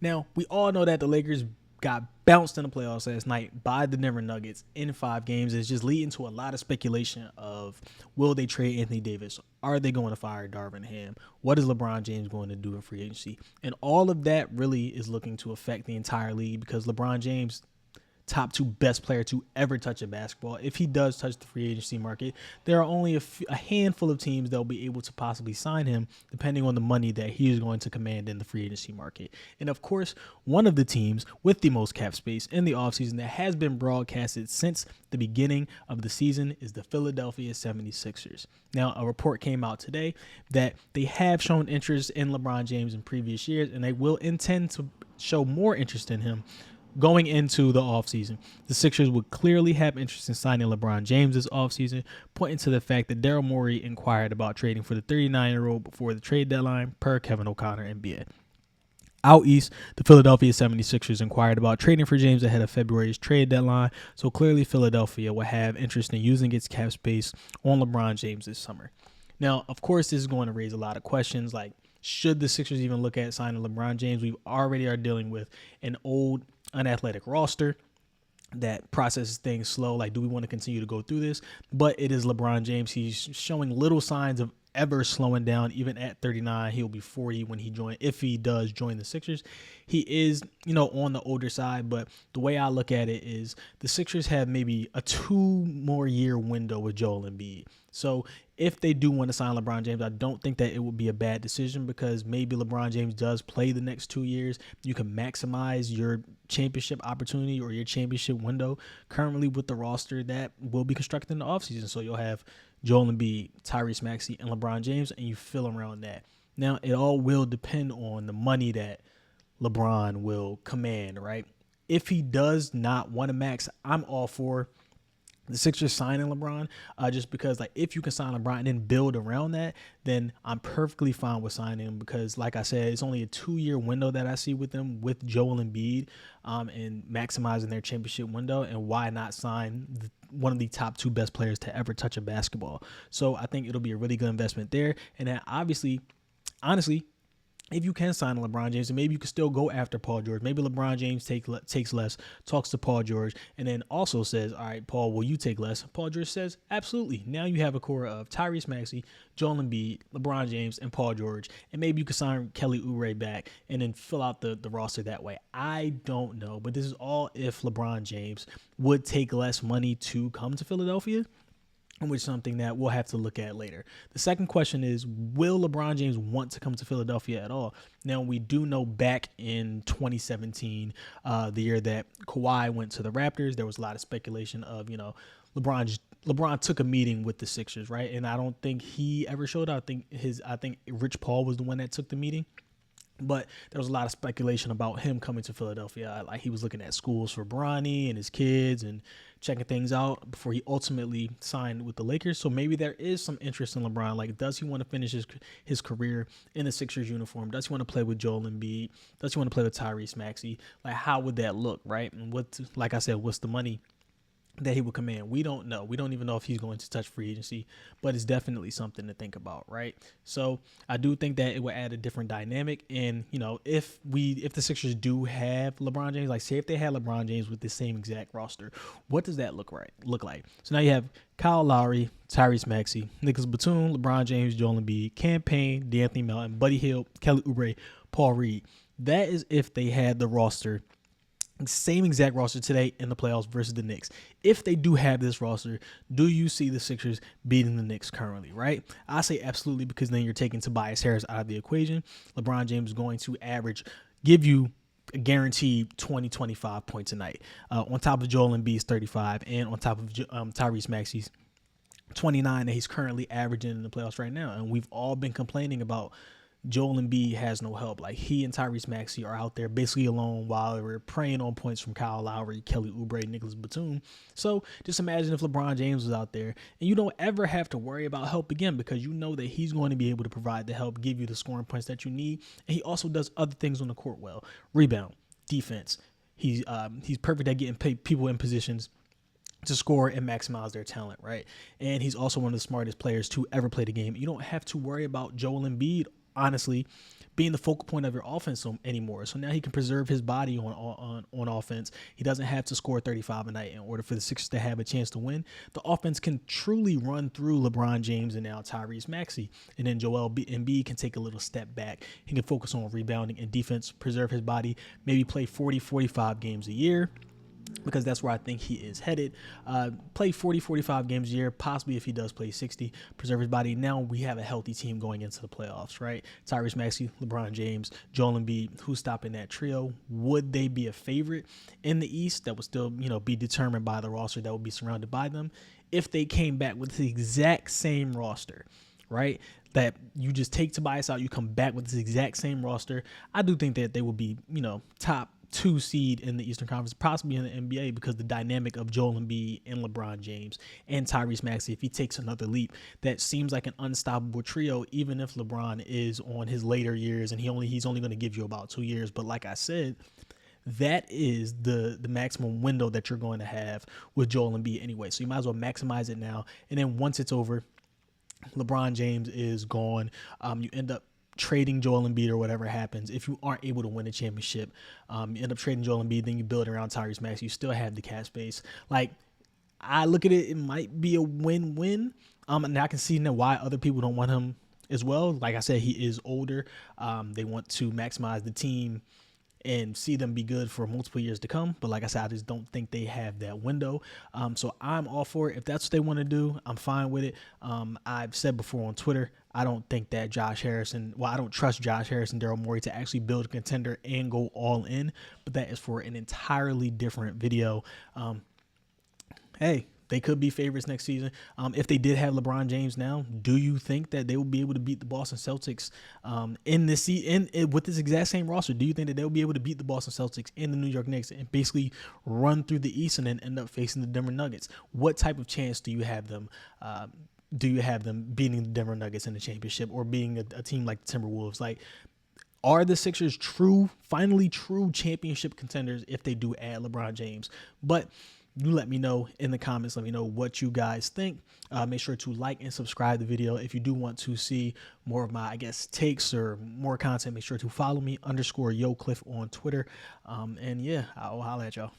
Now, we all know that the Lakers got bounced in the playoffs last night by the Denver Nuggets in 5 games. It's just leading to a lot of speculation of, will they trade Anthony Davis? Are they going to fire Darvin Ham? What is LeBron James going to do in free agency? And all of that really is looking to affect the entire league, because LeBron James, top 2 best player to ever touch a basketball. If he does touch the free agency market, there are only a handful of teams that will be able to possibly sign him, depending on the money that he is going to command in the free agency market. And of course, one of the teams with the most cap space in the offseason that has been broadcasted since the beginning of the season is the Philadelphia 76ers. Now, a report came out today that they have shown interest in LeBron James in previous years, and they will intend to show more interest in him going into the offseason. The Sixers would clearly have interest in signing LeBron James this offseason, pointing to the fact that Daryl Morey inquired about trading for the 39-year-old before the trade deadline, per Kevin O'Connor, NBA. Out east, the Philadelphia 76ers inquired about trading for James ahead of February's trade deadline, so clearly Philadelphia will have interest in using its cap space on LeBron James this summer. Now, of course, this is going to raise a lot of questions, like, should the Sixers even look at signing LeBron James? We already are dealing with an old, unathletic roster that processes things slow. Like, do we want to continue to go through this? But it is LeBron James. He's showing little signs of ever slowing down. Even at 39, he'll be 40 when if he does join the Sixers. He is, on the older side, but the way I look at it is the Sixers have maybe a 2 more year window with Joel Embiid. So if they do want to sign LeBron James, I don't think that it would be a bad decision, because maybe LeBron James does play the next 2 years. You can maximize your championship opportunity or your championship window currently with the roster that will be constructed in the offseason. So you'll have Joel Embiid, Tyrese Maxey, and LeBron James, and you fill around that. Now, it all will depend on the money that LeBron will command, right? If he does not want to max, I'm all for the Sixers signing LeBron, just because, like, if you can sign LeBron and then build around that, then I'm perfectly fine with signing him, because, like I said, it's only a 2 year window that I see with them, with Joel Embiid, and maximizing their championship window. And why not sign one of the top 2 best players to ever touch a basketball? So I think it'll be a really good investment there. And then obviously, honestly, if you can sign LeBron James, and maybe you can still go after Paul George. Maybe LeBron James takes less, talks to Paul George, and then also says, all right, Paul, will you take less? Paul George says, absolutely. Now you have a core of Tyrese Maxey, Joel Embiid, LeBron James, and Paul George. And maybe you can sign Kelly Oubre back and then fill out the roster that way. I don't know, but this is all if LeBron James would take less money to come to Philadelphia, which is something that we'll have to look at later. The second question is, will LeBron James want to come to Philadelphia at all? Now, we do know back in 2017, the year that Kawhi went to the Raptors, there was a lot of speculation of, LeBron took a meeting with the Sixers, right? And I don't think he ever showed up. I think Rich Paul was the one that took the meeting. But there was a lot of speculation about him coming to Philadelphia. Like, he was looking at schools for Bronny and his kids and checking things out before he ultimately signed with the Lakers. So maybe there is some interest in LeBron. Like, does he want to finish his career in the Sixers uniform? Does he want to play with Joel Embiid? Does he want to play with Tyrese Maxey? Like, how would that look, right? And like I said, what's the money that he will command? We don't know. We don't even know if he's going to touch free agency, but it's definitely something to think about, right? So I do think that it will add a different dynamic. And, if the Sixers do have LeBron James, like, say if they had LeBron James with the same exact roster, what does that look like? So now you have Kyle Lowry, Tyrese Maxey, Nicholas Batum, LeBron James, Joel Embiid, Cam Payne, D'Anthony Melton, Buddy Hield, Kelly Oubre, Paul Reed. That is if they had the roster, same exact roster today in the playoffs versus the Knicks. If they do have this roster, do you see the Sixers beating the Knicks currently, right? I say absolutely, because then you're taking Tobias Harris out of the equation. LeBron James is going to give you a guaranteed 20, 25 points a night, on top of Joel Embiid's 35, and on top of Tyrese Maxey's 29 that he's currently averaging in the playoffs right now. And we've all been complaining about Joel Embiid has no help. Like, he and Tyrese Maxey are out there basically alone while we're preying on points from Kyle Lowry, Kelly Oubre, Nicholas Batum. So just imagine if LeBron James was out there, and you don't ever have to worry about help again, because you know that he's going to be able to provide the help, give you the scoring points that you need. And he also does other things on the court well. Rebound, defense. He's perfect at getting people in positions to score and maximize their talent, right? And he's also one of the smartest players to ever play the game. You don't have to worry about Joel Embiid honestly being the focal point of your offense anymore. So now he can preserve his body on offense. He doesn't have to score 35 a night in order for the Sixers to have a chance to win. The offense can truly run through LeBron James and now Tyrese Maxey. And then Joel Embiid can take a little step back. He can focus on rebounding and defense, preserve his body, maybe play 40, 45 games a year, because that's where I think he is headed. Play 40, 45 games a year, possibly if he does play 60, preserve his body. Now we have a healthy team going into the playoffs, right? Tyrese Maxey, LeBron James, Joel Embiid, who's stopping that trio? Would they be a favorite in the East? That would still, be determined by the roster that would be surrounded by them. If they came back with the exact same roster, right? That you just take Tobias out, you come back with this exact same roster, I do think that they will be, top 2 seed in the Eastern Conference, possibly in the NBA, because the dynamic of Joel Embiid and LeBron James and Tyrese Maxey, if he takes another leap, that seems like an unstoppable trio, even if LeBron is on his later years and he's only going to give you about 2 years. But like I said, that is the maximum window that you're going to have with Joel Embiid anyway. So you might as well maximize it now. And then once it's over, LeBron James is gone. You end up trading Joel Embiid or whatever happens. If you aren't able to win a championship, you end up trading Joel Embiid, then you build around Tyrese Maxey. You still have the cap space. Like, I look at it, it might be a win-win. And I can see now why other people don't want him as well. Like I said, he is older. They want to maximize the team and see them be good for multiple years to come. But like I said, I just don't think they have that window. So I'm all for it. If that's what they want to do, I'm fine with it. I've said before on Twitter, I don't think that I don't trust Josh Harris and Daryl Morey to actually build a contender and go all in. But that is for an entirely different video. Hey, they could be favorites next season. If they did have LeBron James now, do you think that they will be able to beat the Boston Celtics with this exact same roster? Do you think that they'll be able to beat the Boston Celtics and the New York Knicks and basically run through the East and then end up facing the Denver Nuggets? What type of chance do you have them? Do you have them beating the Denver Nuggets in the championship or being a team like the Timberwolves? Like, are the Sixers finally true championship contenders if they do add LeBron James? But you let me know in the comments. Let me know what you guys think. Make sure to like and subscribe the video. If you do want to see more of my, takes or more content, make sure to follow me _YoCliff on Twitter. And yeah, I'll holla at y'all.